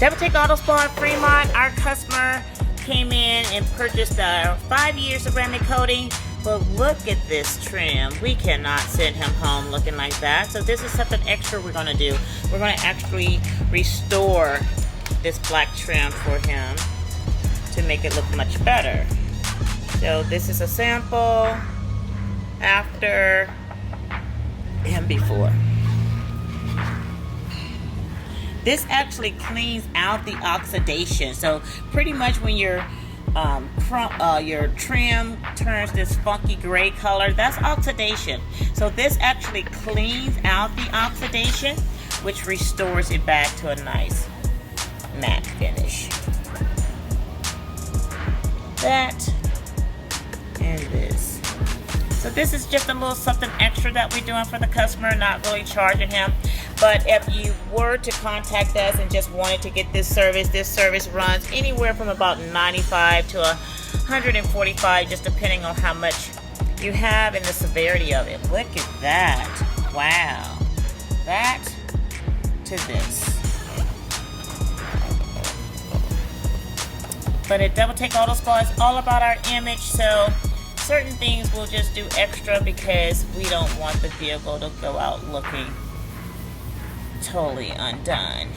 DoubleTake Auto Spa in Fremont. Our customer came in and purchased 5 years of ceramic coating. But look at this trim. We cannot send him home looking like that. So this is something extra we're going to do. We're going to actually restore this black trim for him to make it look much better. So this is a sample after and before. This actually cleans out the oxidation. So pretty much when your trim turns this funky gray color, that's oxidation. So this actually cleans out the oxidation, which restores it back to a nice matte finish. That and this. So this is just a little something extra that we're doing for the customer, not really charging him. But if you were to contact us and just wanted to get this service runs anywhere from about $95 to $145, just depending on how much you have and the severity of it. Look at that. Wow. That to this. But at DoubleTake Auto Spa, it's all about our image, so certain things we'll just do extra because we don't want the vehicle to go out looking totally undone.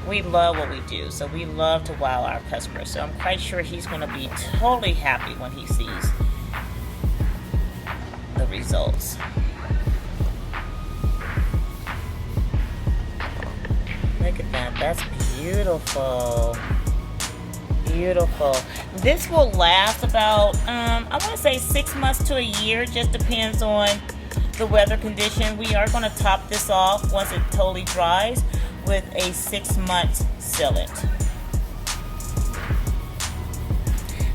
We love what we do, so we love to wow our customers. So I'm quite sure he's going to be totally happy when he sees the results. Look at that. That's beautiful. Beautiful. This will last about, I want to say 6 months to a year. Just depends on the weather condition. We are going to top this off once it totally dries with a 6-month sealant.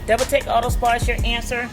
DoubleTake Auto Spa is your answer